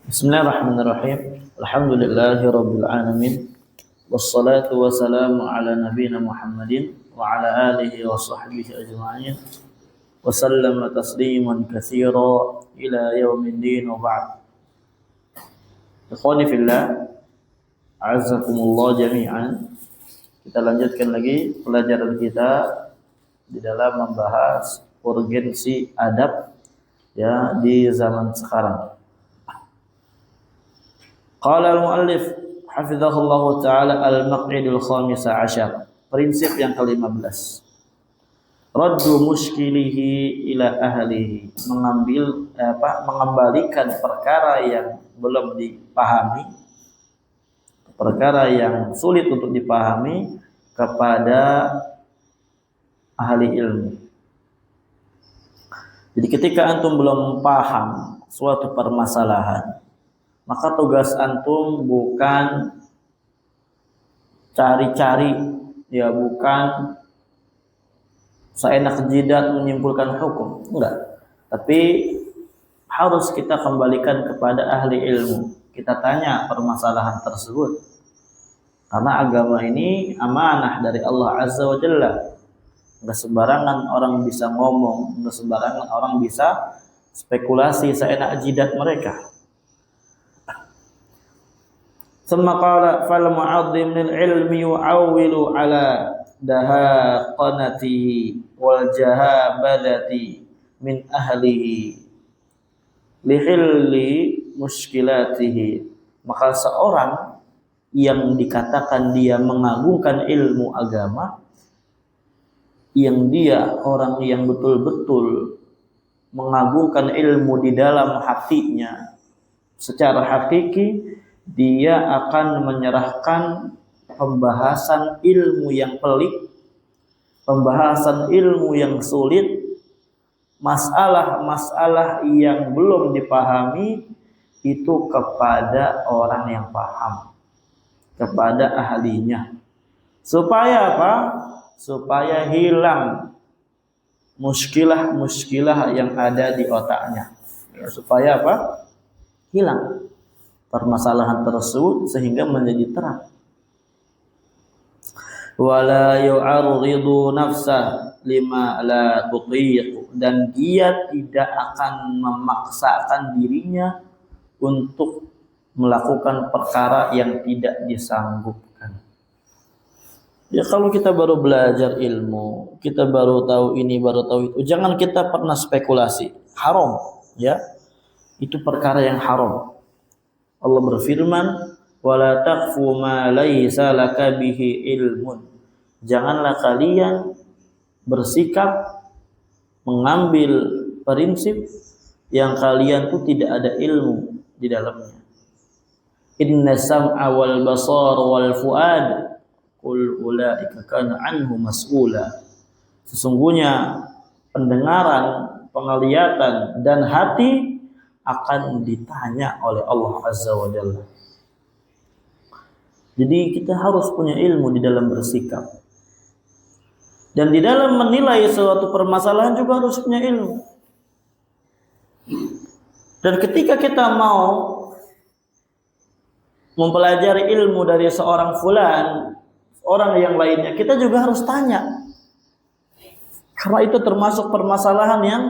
Bismillahirrahmanirrahim. Alhamdulillahirabbil alamin. Wassalatu wassalamu ala nabiyyina Muhammadin wa ala alihi wa sahbihi ajma'in. Wa sallama tasliman katsira ila yaumiddin wa ba'd. Ikhwani fillah, a'azzakumullah jami'an. Kita lanjutkan lagi pelajaran kita di dalam membahas urgensi adab ya di zaman sekarang. Qala al-muallif hafizahullah taala al-maq'idul khamisa asyar. Prinsip yang ke-15. Raddu muskilihi ila ahlihi. Mengembalikan perkara yang belum dipahami, perkara yang sulit untuk dipahami kepada ahli ilmu. Jadi ketika antum belum paham suatu permasalahan, maka tugas antum bukan cari-cari, ya bukan seenak jidat menyimpulkan hukum, enggak. Tapi harus kita kembalikan kepada ahli ilmu. Kita tanya permasalahan tersebut. Karena agama ini amanah dari Allah Azza wa Jalla. Enggak sembarangan orang bisa ngomong, enggak sembarangan orang bisa spekulasi seenak jidat mereka. Thumma qala fal mu'azzim lil ilmi yu'awwilu ala dahaqanati wal jahabadati min ahlihi lihilli muskilatihi. Maka seorang yang dikatakan dia mengagungkan ilmu agama, yang dia orang yang betul-betul mengagungkan ilmu di dalam hatinya secara hakiki, dia akan menyerahkan pembahasan ilmu yang pelik, pembahasan ilmu yang sulit, masalah-masalah yang belum dipahami itu kepada orang yang paham, kepada ahlinya. Supaya apa? Supaya hilang muskilah-muskilah yang ada di otaknya. Supaya apa? Hilang permasalahan tersebut sehingga menjadi terang. Wala yu'arridu nafsah lima la tutiq, dan dia tidak akan memaksakan dirinya untuk melakukan perkara yang tidak disanggupkan. Ya kalau kita baru belajar ilmu, kita baru tahu ini, baru tahu itu, jangan kita pernah spekulasi. Haram, ya. Itu perkara yang haram. Allah berfirman, "Wala taqfu ma laisa laka bihi ilmun." Janganlah kalian bersikap mengambil prinsip yang kalian tuh tidak ada ilmu di dalamnya. Inna sam'a wal basar wal fuad qul ulaika kana anhu mas'ula. Sesungguhnya pendengaran, penglihatan dan hati akan ditanya oleh Allah Azza wa Jalla. Jadi kita harus punya ilmu di dalam bersikap. Dan di dalam menilai suatu permasalahan juga harus punya ilmu. Dan ketika kita mau mempelajari ilmu dari seorang fulan, orang yang lainnya, kita juga harus tanya. Karena itu termasuk permasalahan yang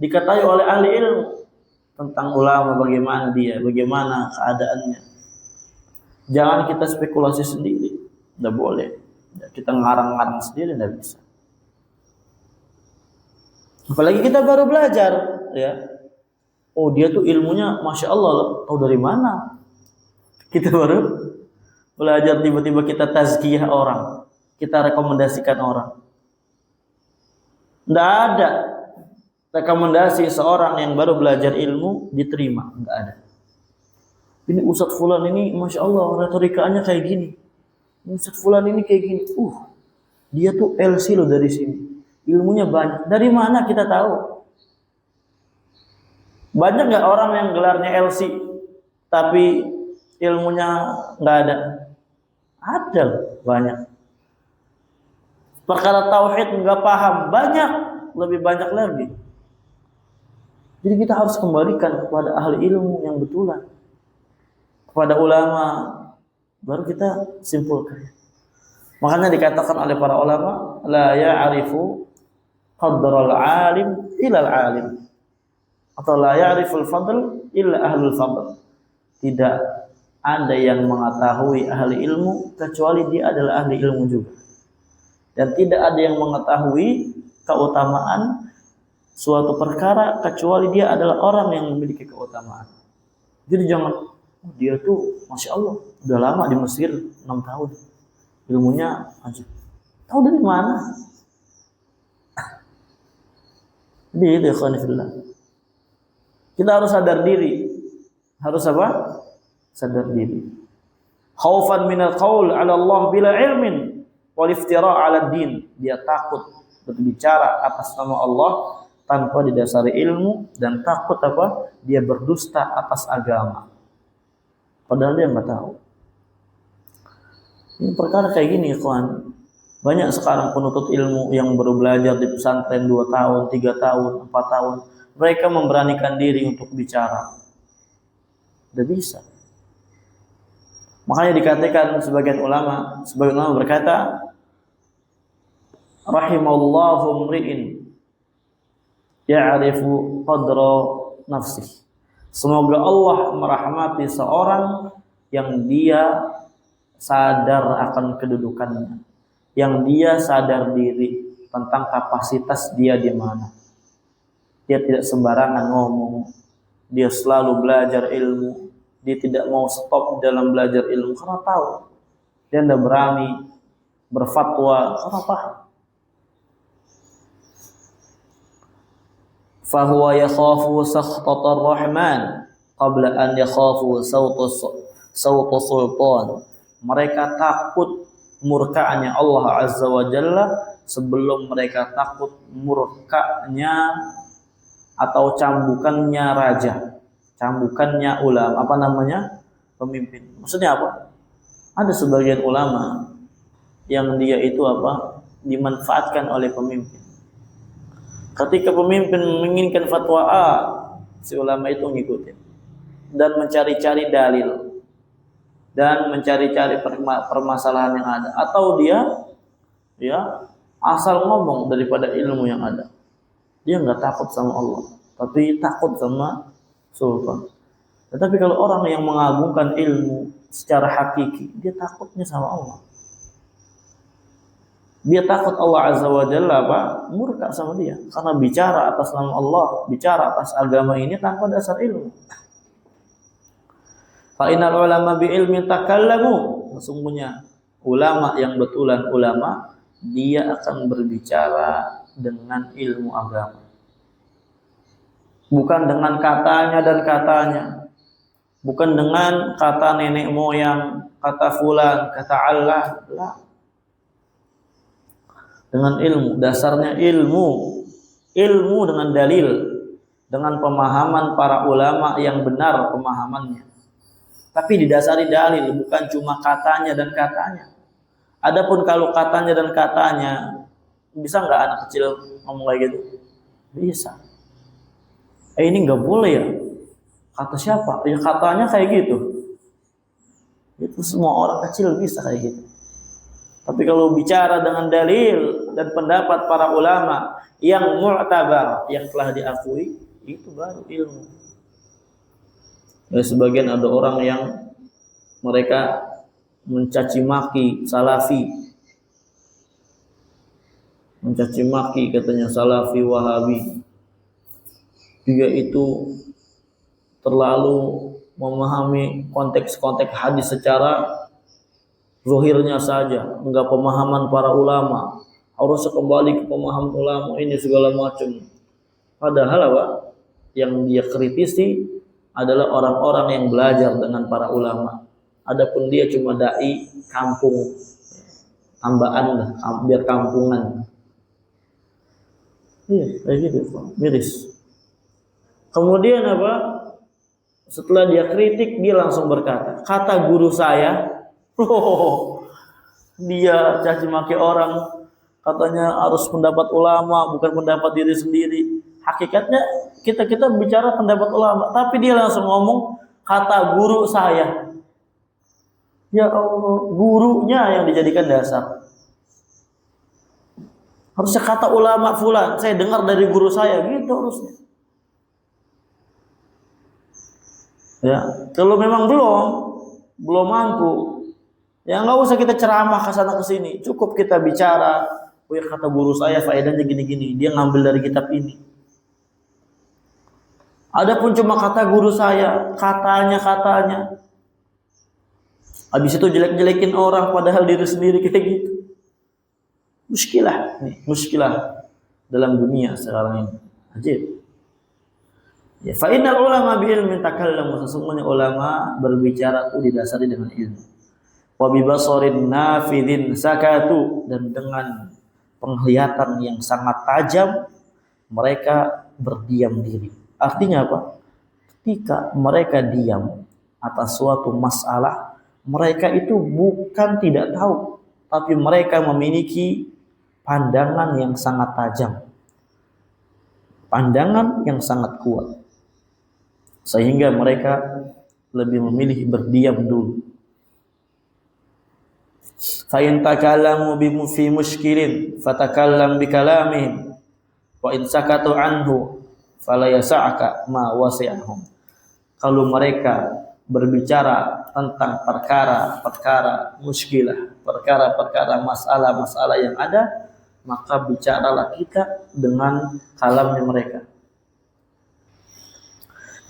diketahui oleh ahli ilmu. Tentang ulama, bagaimana dia, bagaimana keadaannya. Jangan kita spekulasi sendiri, tidak boleh. Kita ngarang-ngarang sendiri tidak bisa. Apalagi kita baru belajar, ya. Oh dia tuh ilmunya, masya Allah loh. Tahu dari mana? Kita baru belajar, tiba-tiba kita tazkiyah orang, kita rekomendasikan orang. Tidak ada rekomendasi seorang yang baru belajar ilmu diterima, enggak ada. Ini Ustadz Fulan ini, masya Allah, retorikanya kayak gini. Ustadz Fulan ini kayak gini. Dia tuh LC loh dari sini. Ilmunya banyak. Dari mana kita tahu? Banyak nggak orang yang gelarnya LC, tapi ilmunya nggak ada? Ada, banyak. Perkara tauhid nggak paham, banyak, lebih banyak lagi. Jadi kita harus kembalikan kepada ahli ilmu yang betulan, kepada ulama, baru kita simpulkan. Makanya dikatakan oleh para ulama, la ya'rifu qadral alim illa alim, atau la ya'riful fadl illa ahlul fadl. Tidak ada yang mengetahui ahli ilmu kecuali dia adalah ahli ilmu juga. Dan tidak ada yang mengetahui keutamaan suatu perkara kecuali dia adalah orang yang memiliki keutamaan. Jadi jangan, dia tuh Masya Allah udah lama di Mesir 6 tahun, ilmunya aja. Tahu dari mana? Jadi itu ikhwanifillah. Kita harus sadar diri. Harus apa? Sadar diri. Khaufan minal qaul 'ala Allah bila ilmin wal iftira' 'ala din. Dia takut berbicara atas nama Allah tanpa didasari ilmu, dan takut apa? Dia berdusta atas agama. Padahal dia nggak tahu. Ini perkara kayak gini, kawan. Banyak sekarang penuntut ilmu yang baru belajar di pesantren 2 tahun, 3 tahun, 4 tahun. Mereka memberanikan diri untuk bicara. Udah bisa. Makanya dikatakan sebagian ulama berkata, rahimallahu mri'in ya'rifu qadra nafsih. Semoga Allah merahmati seorang yang dia sadar akan kedudukannya, yang dia sadar diri tentang kapasitas dia di mana. Dia tidak sembarangan ngomong, dia selalu belajar ilmu, dia tidak mau stop dalam belajar ilmu karena tahu. Dia tidak berani berfatwa karena paham. Fahuwa yakhafu sakhtatar rahman qabla an yakhafu sawta sultan. Mereka takut murkanya Allah Azza wa Jalla sebelum mereka takut murkanya atau cambukannya raja, cambukannya ulama, pemimpin. Maksudnya apa? Ada sebagian ulama yang dia itu dimanfaatkan oleh pemimpin. Ketika pemimpin menginginkan fatwa A, si ulama itu ngikutin dan mencari-cari dalil dan mencari-cari permasalahan yang ada, atau dia asal ngomong daripada ilmu yang ada. Dia nggak takut sama Allah, tapi takut sama sultan. Tetapi kalau orang yang mengagungkan ilmu secara hakiki, dia takutnya sama Allah. Dia takut Allah Azza wa Jalla murka sama dia karena bicara atas nama Allah, bicara atas agama ini tanpa dasar ilmu. Fa innal ulama bi ilmi takallamu. Sesungguhnya ulama yang betulan ulama, dia akan berbicara dengan ilmu agama. Bukan dengan katanya dan katanya. Bukan dengan kata nenek moyang, kata fulan, kata Allah. Lah. Dengan ilmu, dasarnya ilmu dengan dalil, dengan pemahaman para ulama yang benar pemahamannya. Tapi didasari dalil, bukan cuma katanya dan katanya. Adapun kalau katanya dan katanya, bisa nggak anak kecil ngomong kayak gitu? Bisa. Ini nggak boleh ya? Kata siapa? Ya katanya kayak gitu. Itu semua orang kecil bisa kayak gitu. Tapi kalau bicara dengan dalil dan pendapat para ulama yang mu'tabar, yang telah diakui, itu baru ilmu. Ya, sebagian ada orang yang mereka mencaci maki salafi, mencaci maki katanya salafi wahabi. Dia itu terlalu memahami konteks-konteks hadis secara zahirnya saja, enggak pemahaman para ulama. Harus kembali ke pemahaman ulama ini segala macam. Padahal yang dia kritisi adalah orang-orang yang belajar dengan para ulama. Adapun dia cuma dai kampung, tambaan biar kampungan. Iya, kayak gitu, miris. Kemudian setelah dia kritik, dia langsung berkata, kata guru saya. Dia caci maki orang, katanya harus pendapat ulama bukan pendapat diri sendiri. Hakikatnya kita bicara pendapat ulama, tapi dia langsung ngomong kata guru saya. Ya Allah, gurunya yang dijadikan dasar. Harusnya kata ulama fulan, saya dengar dari guru saya, gitu harusnya. Ya, kalau memang belum mampu, ya nggak usah kita ceramah ke sana ke sini. Cukup kita bicara, oh ya kata guru saya faedahnya gini-gini, dia ngambil dari kitab ini. Adapun cuma kata guru saya, katanya. Habis itu jelek-jelekin orang padahal diri sendiri kayak gitu. Muskilah dalam dunia sekarang ini. Ajib. Ya, fa innal ulama bi ilmin takallamu, sesungguhnya ulama berbicara itu didasari dengan ilmu. Wa bi basarin nafidhin sakatu, dan dengan penglihatan yang sangat tajam mereka berdiam diri. Artinya apa? Ketika mereka diam atas suatu masalah, mereka itu bukan tidak tahu, tapi mereka memiliki pandangan yang sangat tajam, pandangan yang sangat kuat, sehingga mereka lebih memilih berdiam dulu. Fa in takallamu fi mushkilin fatakallam bi kalamihim wa in sakatu anhu fala yasa'aka ma wasi'ahum. Kalau mereka berbicara tentang perkara-perkara muskilah, perkara-perkara masalah-masalah yang ada, maka bicaralah kita dengan kalamnya mereka.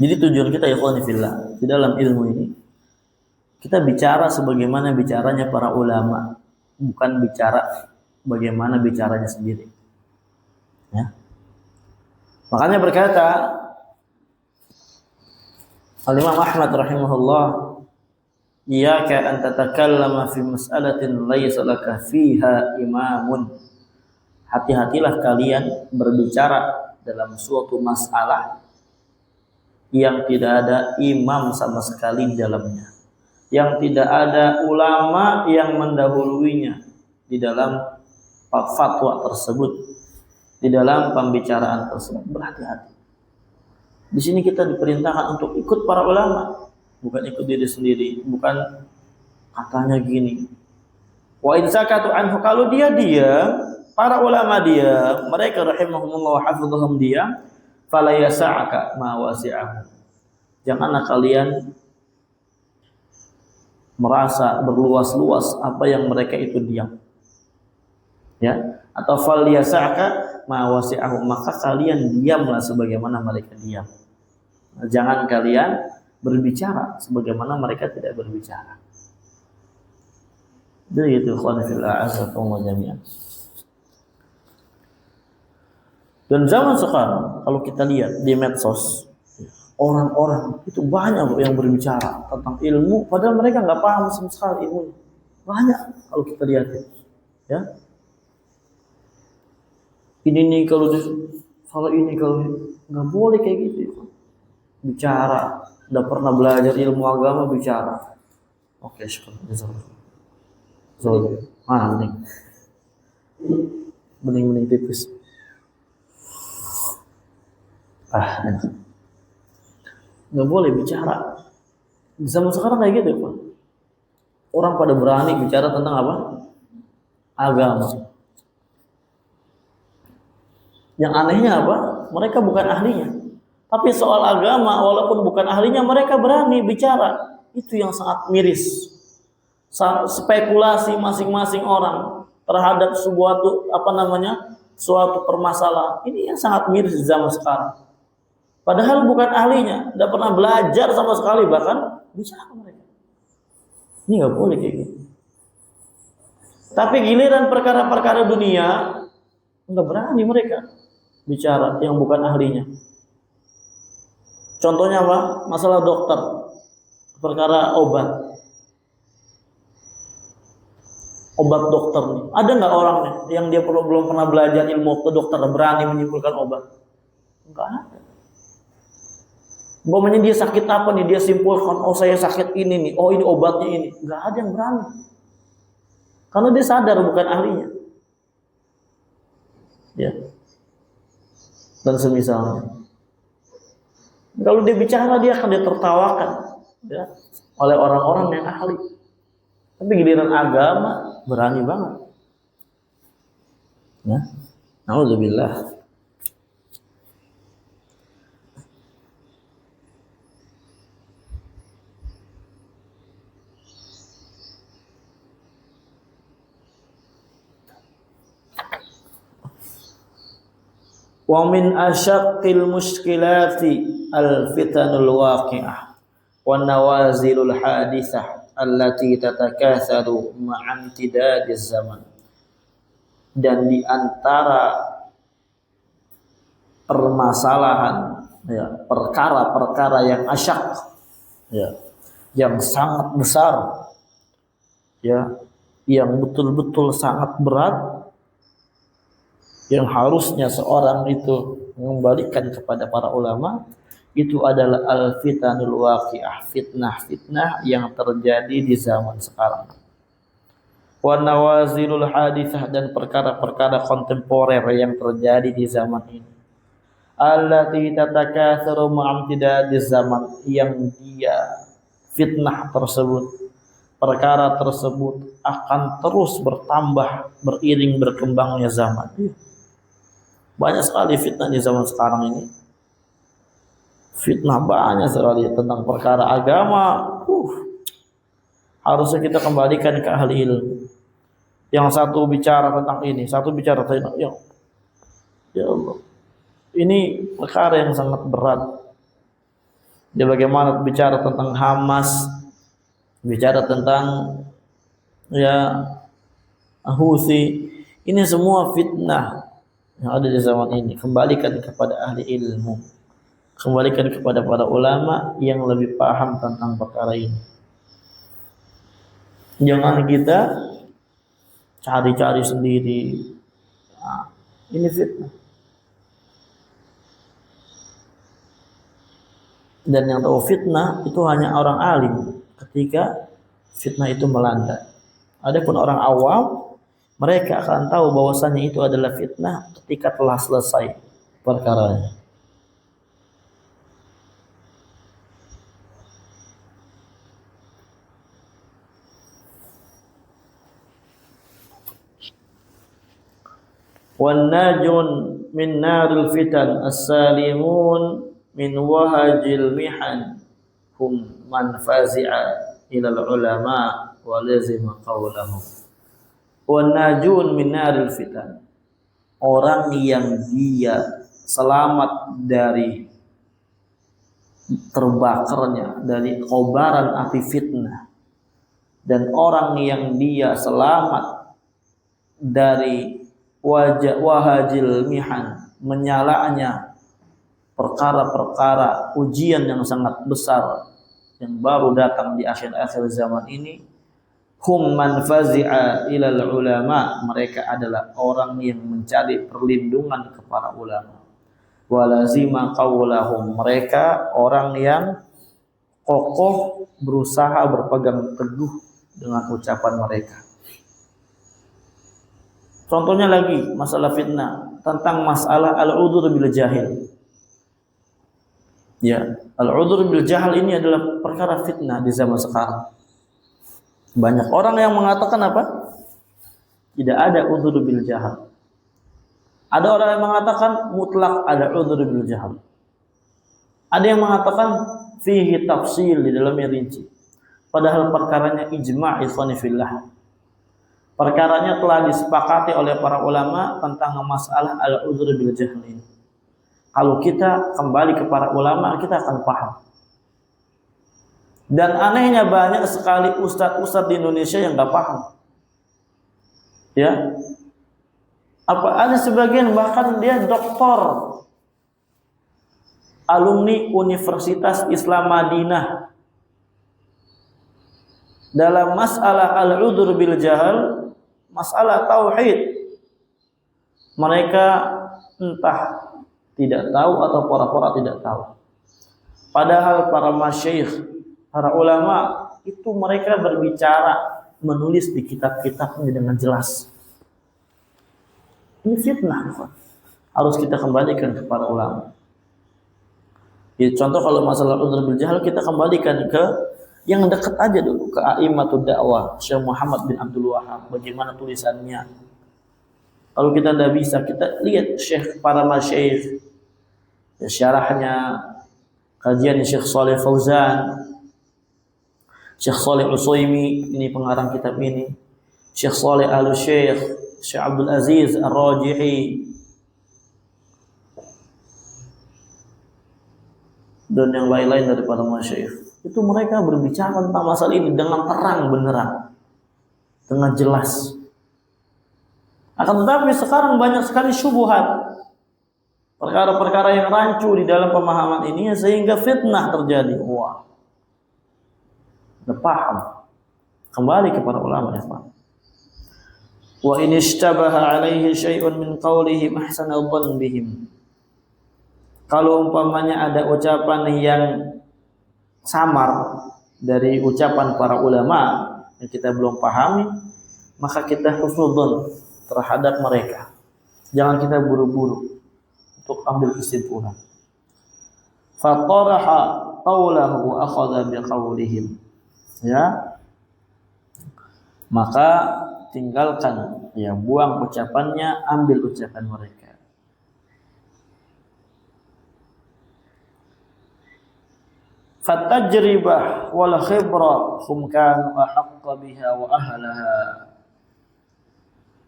Jadi tujuan kita ya ikhwani fillah, di dalam ilmu ini kita bicara sebagaimana bicaranya para ulama, bukan bicara bagaimana bicaranya sendiri. Ya. Makanya berkata Al-Imam Ahmad rahimahullah, iyyaka an tatakallama fi mas'alatin laysa laka fiha imamun. Hati-hatilah kalian berbicara dalam suatu masalah yang tidak ada imam sama sekali di dalamnya, yang tidak ada ulama yang mendahuluinya di dalam fatwa tersebut, di dalam pembicaraan tersebut. Berhati-hati. Di sini kita diperintahkan untuk ikut para ulama, bukan ikut diri sendiri, bukan katanya gini. Wa in sakatu anhu, kalau dia para ulama mereka rahimahumullah wa hafizahum fala yasa'aka ma wasi'ahum. Janganlah kalian merasa berluas-luas apa yang mereka itu diam. Ya, atau fal yasa'aka ma wasi'ahum, maka kalian diamlah sebagaimana mereka diam. Jangan kalian berbicara sebagaimana mereka tidak berbicara. Jadi itu ikhwan fillah azakumullah jami'an. Dan zaman sekarang kalau kita lihat di medsos, orang-orang itu banyak yang berbicara tentang ilmu padahal mereka nggak paham sama sekali ilmu. Banyak kalau kita lihat ya. Ini kalau nggak boleh kayak gitu ya. Bicara, udah pernah belajar ilmu agama bicara. Oke, syukur. Bening tipis. Nggak boleh bicara. Di zaman sekarang kayak gitu, Pak. Orang pada berani bicara tentang apa? Agama. Yang anehnya apa? Mereka bukan ahlinya. Tapi soal agama, walaupun bukan ahlinya, mereka berani bicara. Itu yang sangat miris. Spekulasi masing-masing orang terhadap suatu permasalahan. Ini yang sangat miris di zaman sekarang. Padahal bukan ahlinya, tidak pernah belajar sama sekali, bahkan bicara mereka. Ini nggak boleh kayak gitu. Tapi giliran perkara-perkara dunia, nggak berani mereka bicara yang bukan ahlinya. Contohnya apa? Masalah dokter, perkara obat dokter nih. Ada nggak orang nih yang dia belum pernah belajar ilmu kedokteran berani menyimpulkan obat? Nggak ada. Umpamanya dia sakit apa nih, dia simpulkan, oh saya sakit ini nih, oh ini obatnya ini. Nggak ada yang berani. Karena dia sadar bukan ahlinya. Ya. Dan semisalnya. Kalau dia bicara dia akan ditertawakan ya, oleh orang-orang yang ahli. Tapi giliran agama berani banget. Ya. Nauzubillah. Wa min asyaqqil muskilati al-fitanul waqi'ah wa nawazilul hadithah allati tatakatharu ma'amtidadiz zaman. Dan di antara permasalahan ya, perkara-perkara yang asyak ya, yang sangat besar ya, yang betul-betul sangat berat, yang harusnya seorang itu mengembalikan kepada para ulama, itu adalah al-fitanul waqi'ah, fitnah-fitnah yang terjadi di zaman sekarang. Wa nawazilul hadithah, dan perkara-perkara kontemporer yang terjadi di zaman ini. Allati tatakatsaru ma'amtidadiz zaman, yang dia fitnah tersebut, perkara tersebut akan terus bertambah beriring berkembangnya zaman. Banyak sekali fitnah di zaman sekarang ini. Fitnah banyak sekali tentang perkara agama. Harusnya kita kembalikan ke ahli ilmu. Yang satu bicara tentang ini, satu bicara tentang ya Allah. Ini perkara yang sangat berat. Dia bagaimana bicara tentang Hamas, bicara tentang ya Houthi. Ini semua fitnah yang ada di zaman ini. Kembalikan kepada ahli ilmu, kembalikan kepada para ulama yang lebih paham tentang perkara ini. Jangan kita cari-cari sendiri. Nah, ini fitnah. Dan yang tahu fitnah itu hanya orang alim ketika fitnah itu melanda. Adapun orang awam, mereka akan tahu bahwasanya itu adalah fitnah ketika telah selesai perkaranya. Wan najun min naril fitan as-salimun min wahajil mihan hum man fazi'a ilal ulama wa lazima qawlahum. Wan najun min naril fitan, orang yang dia selamat dari terbakarnya, dari kobaran api fitnah, dan orang yang dia selamat dari wahajil mihan, menyalanya perkara-perkara ujian yang sangat besar yang baru datang di akhir-akhir zaman ini. Hum man fazi'a ilal ulama, mereka adalah orang yang mencari perlindungan kepada ulama. Walazima qawlahum, mereka orang yang kokoh berusaha berpegang teguh dengan ucapan mereka. Contohnya lagi masalah fitnah tentang masalah al-udhur bil jahil. Ya, al-udhur bil jahil ini adalah perkara fitnah di zaman sekarang. Banyak orang yang mengatakan apa? Tidak ada udhur bil jahil. Ada orang yang mengatakan mutlak ada udhur bil jahil. Ada yang mengatakan fihi tafsil, di dalamnya rinci. Padahal perkaranya ijma' ikhwani fillah. Perkaranya telah disepakati oleh para ulama tentang masalah al-udhur bil jahil ini. Kalau kita kembali ke para ulama, kita akan paham. Dan anehnya banyak sekali ustadz-ustadz di Indonesia yang nggak paham. Ya, ada sebagian bahkan dia doktor, alumni Universitas Islam Madinah, dalam masalah al-udhur bil jahal, masalah tauhid, mereka entah tidak tahu atau pura-pura tidak tahu. Padahal para masyayikh, para ulama itu mereka berbicara, menulis di kitab-kitabnya dengan jelas. Ini fitnah, harus kita kembalikan kepada ulama. Ya, contoh kalau masalah udhr bil jahal kita kembalikan ke yang dekat aja dulu, ke a'immatud dakwah, Syekh Muhammad bin Abdul Wahhab, bagaimana tulisannya. Kalau kita tidak bisa, kita lihat Syekh para masyayikh, ya, syarahnya, kajian Syekh Shalih Fauzan, Syekh Shalih Utsaimin, ini pengarang kitab ini, Syekh Shalih Al-Syekh, Syekh Abdul Aziz Ar-Rajihi, dan yang lain-lain daripada masyayikh. Itu mereka berbicara tentang masalah ini dengan terang benderang, dengan jelas. Akan tetapi sekarang banyak sekali syubhat, perkara-perkara yang rancu di dalam pemahaman ini sehingga fitnah terjadi. Wah, udah paham. Kembali kepada ulama ya Pak. Wa in ishtabaha alaihi syai'un min qawlihim ahsana dhann bihim. Kalau umpamanya ada ucapan yang samar dari ucapan para ulama yang kita belum pahami, maka kita husnudzon terhadap mereka. Jangan kita buru-buru untuk ambil kesimpulan. Fataraha qawlahu wa akhadha biqawlihim. Ya. Maka tinggalkan, ya, buang ucapannya, ambil ucapan mereka. Fatajribah wal khibra hum kanu ahqqa biha wa ahlaha.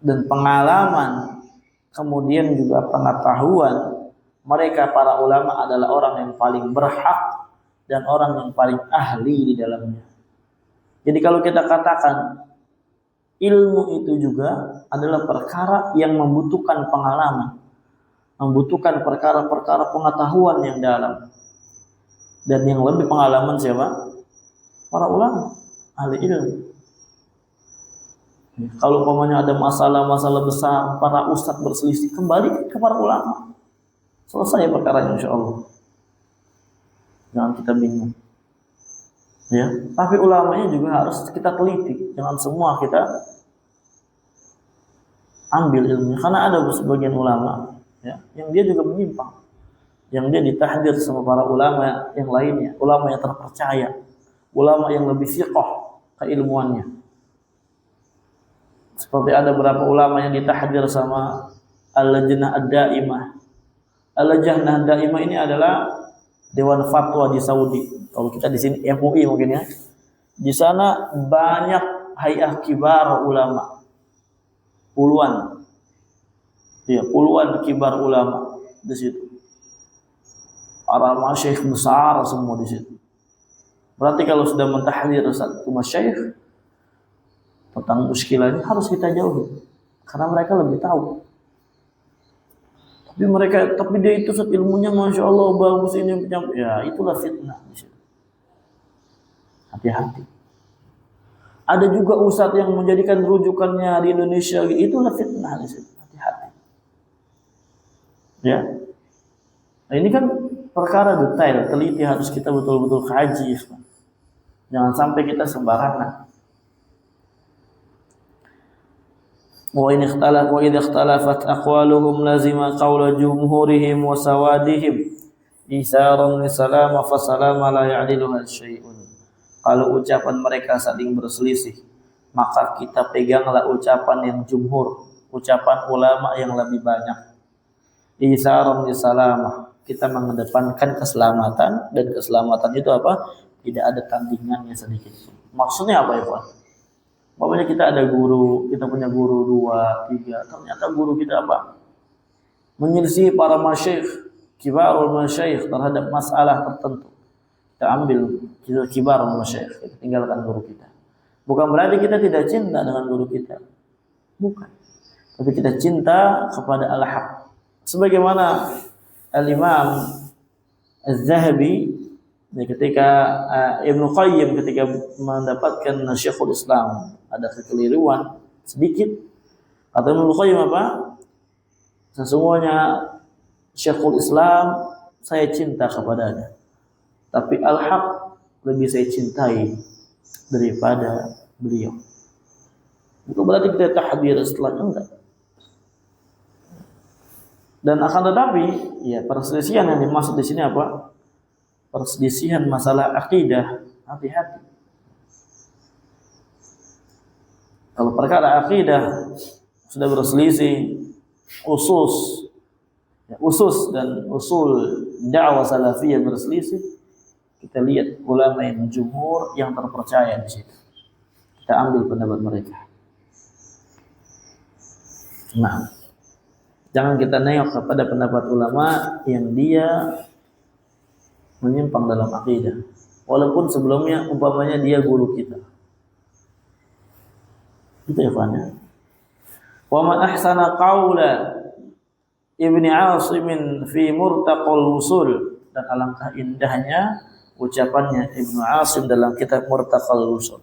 Dan pengalaman kemudian juga pengetahuan, mereka para ulama adalah orang yang paling berhak dan orang yang paling ahli di dalamnya. Jadi kalau kita katakan ilmu itu juga adalah perkara yang membutuhkan pengalaman, membutuhkan perkara-perkara pengetahuan yang dalam. Dan yang lebih pengalaman siapa? Para ulama, ahli ilmu. Kalau umpamanya ada masalah-masalah besar, para ustadz berselisih, kembali ke para ulama. Selesai perkaranya insyaallah. Jangan kita bingung. Ya, tapi ulamanya juga harus kita teliti. Jangan semua kita ambil ilmunya, karena ada sebagian ulama, ya, yang dia juga menyimpang, yang dia ditahdir sama para ulama yang lainnya, ulama yang terpercaya, ulama yang lebih siqah keilmuannya. Seperti ada beberapa ulama yang ditahdir sama Al-Lajnah Ad-Daimah. Al-Lajnah Ad-Daimah ini adalah Dewan Fatwa di Saudi. Kalau kita di sini MUI mungkin ya. Di sana banyak hay'ah kibar ulama. Puluhan. Ya, puluhan kibar ulama di situ. Para masyayikh besar semua di situ. Berarti kalau sudah mentahdir satu masyayikh, tentang muskilahnya harus kita jauhi, karena mereka lebih tahu. Tapi dia itu ilmunya masya Allah bagus ini, ya itulah fitnah di situ. Hati-hati. Ada juga ustadz yang menjadikan rujukannya di Indonesia, itulah fitnah di situ. Hati-hati. Ya. Nah, ini kan perkara detail, teliti, harus kita betul-betul kaji. Jangan sampai kita sembarangan. Wa in ikhtalafat aqwaluhum lazima qawla jumhurihim wa sawadihim isaran li salama fa salama la ya'diluha syai'un. Kalau ucapan mereka saling berselisih, maka kita peganglah ucapan yang jumhur, ucapan ulama yang lebih banyak. Isaran li salama, kita mengedepankan keselamatan, dan keselamatan itu apa? Tidak ada tandingannya sedikit. Maksudnya apa ya, Pak? Pokoknya kita ada guru, kita punya guru 2, 3, ternyata guru kita apa? Menyelisih para masyayikh, kibarul masyayikh terhadap masalah tertentu. Kita ambil kibarul masyayikh, kita tinggalkan guru kita. Bukan berarti kita tidak cinta dengan guru kita. Bukan. Tapi kita cinta kepada al-haq. Sebagaimana Al-Imam Az-Zahabi ketika Ibnu Qayyim ketika mendapatkan Syekhul Islam ada kekeliruan sedikit, kata Ibnu Qayyim apa? Sesungguhnya Syekhul Islam saya cinta kepadanya, tapi al-haq lebih saya cintai daripada beliau. Bukan berarti kita tahdir setelahnya, enggak. Dan akan tetapi ya perselisihan yang dimaksud di sini apa? perselisihan masalah akidah, hati-hati. Kalau perkara akidah sudah berselisih, usus dan usul dakwah salafiyah berselisih, kita lihat ulama yang jumhur yang terpercaya di situ. Kita ambil pendapat mereka. Nah, jangan kita nengok kepada pendapat ulama yang dia menyimpang dalam akidah, walaupun sebelumnya umpamanya dia guru kita. Itu ya Fana. Wa man ahsana qawla Ibni Asim fi Murtaqal Wusul, dan alangkah indahnya ucapannya Ibnu Asim dalam kitab Murtaqal Wusul.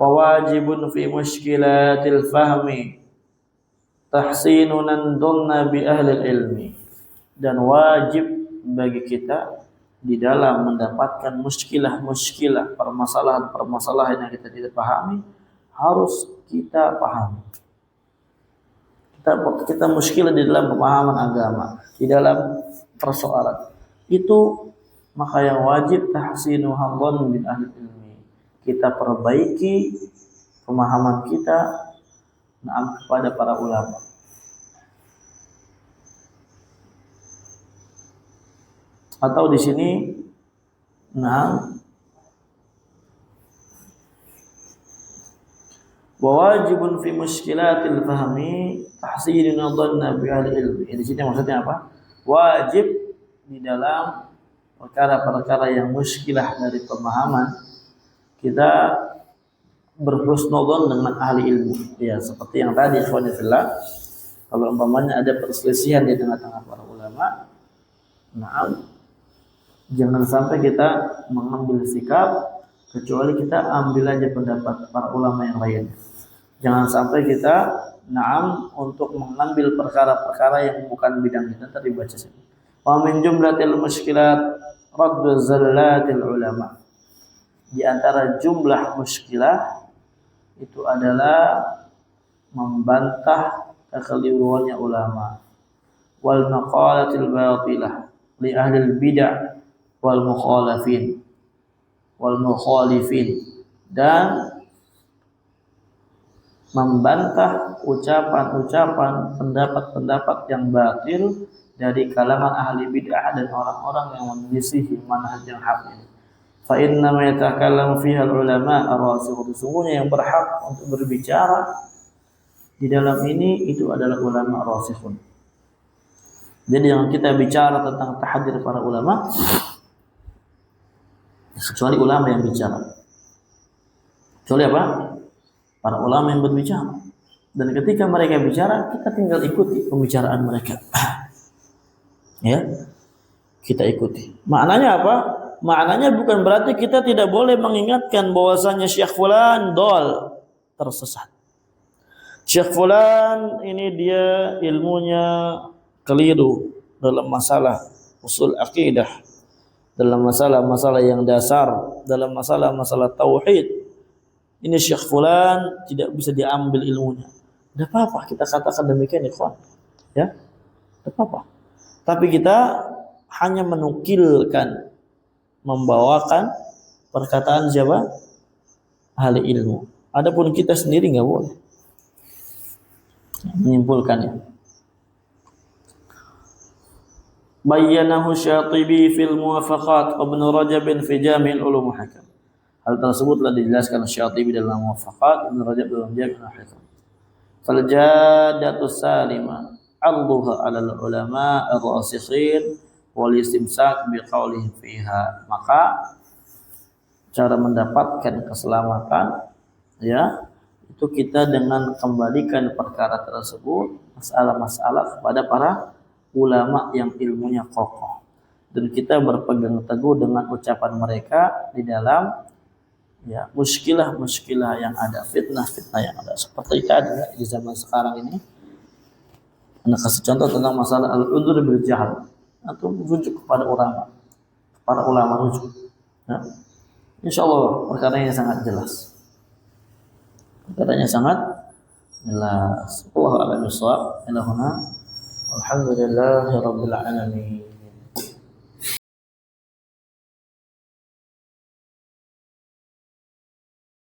Wa wajibun fi mushkilatil fahmi tahsinun dhanna bi ahli ilmi, dan wajib bagi kita di dalam mendapatkan muskilah, permasalahan yang kita tidak pahami, harus kita pahami. Kita muskilah di dalam pemahaman agama, di dalam persoalan itu, maka yang wajib tahsinu dhann bi ahli ilmi, kita perbaiki pemahaman kita kepada para ulama. Atau di sini wa wajibun fi mushkilatil fahmi tahsinun dhanna bi ahli ilmi. Di sini maksudnya apa? Wajib di dalam perkara-perkara yang muskilah dari pemahaman, kita berhusnudzon dengan ahli ilmu. Ya, seperti yang tadi ikhwan fillah, kalau umpamanya ada perselisihan di tengah-tengah para ulama, jangan sampai kita mengambil sikap kecuali kita ambil aja pendapat para ulama yang lain. Jangan sampai kita untuk mengambil perkara-perkara yang bukan bidang kita. Tadi baca sini. Wa min jumlatil mushkilat raddu zallatil ulama. Di antara jumlah muskilah itu adalah membantah kekeliruannya ulama. Wal maqalatil batilah li ahli bid'ah wal mukhalifin, dan membantah ucapan-ucapan, pendapat-pendapat yang batil dari kalangan ahli bid'ah dan orang-orang yang menyelisihi manhaj yang hak ini. Fa inna ma yatakallamu fiha ulama ar-rasikhun, sesungguhnya yang berhak untuk berbicara di dalam ini itu adalah ulama rasikhun. Jadi yang kita bicara tentang tahdir para ulama, kecuali ulama yang bicara. Kecuali apa? Para ulama yang berbicara. Dan ketika mereka bicara, kita tinggal ikuti pembicaraan mereka. Ya, kita ikuti. Maknanya apa? Maknanya bukan berarti kita tidak boleh mengingatkan bahwasanya Syekh Fulan dol, tersesat. Syekh Fulan ini dia ilmunya keliru dalam masalah usul akidah, dalam masalah-masalah yang dasar, dalam masalah-masalah tauhid. Ini Syekh Fulan tidak bisa diambil ilmunya. Tidak apa-apa kita katakan demikian, ikhwan. Ya, tidak apa-apa. Tapi kita hanya menukilkan, membawakan perkataan siapa? Ahli ilmu. Adapun kita sendiri nggak boleh menyimpulkannya. Bayyanahu Syatibi fil Muwafaqat Ibn Rajab fi Jami' al-Ulum Hakam. Hal tersebut telah dijelaskan Syatibi dalam Muwafaqat, Ibn Rajab dalam Jami' al-Hakam. Fal jadatu salima arduha 'ala al-ulama ar-rasikhin wal istimsak bi qawlihim fiha. Maka cara mendapatkan keselamatan, ya, itu kita dengan kembalikan perkara tersebut, masalah-masalah kepada para ulama yang ilmunya kokoh, dan kita berpegang teguh dengan ucapan mereka di dalam, ya, muskilah yang ada, fitnah yang ada. Seperti tadi di zaman sekarang ini, Anda kasih contoh tentang masalah al-udhr bil jahl, atau rujuk kepada para ulama rujuk. Ya. Insyaallah perkaranya sangat jelas. Allahu a'lam bishawab. Alhamdulillahirabbil alamin.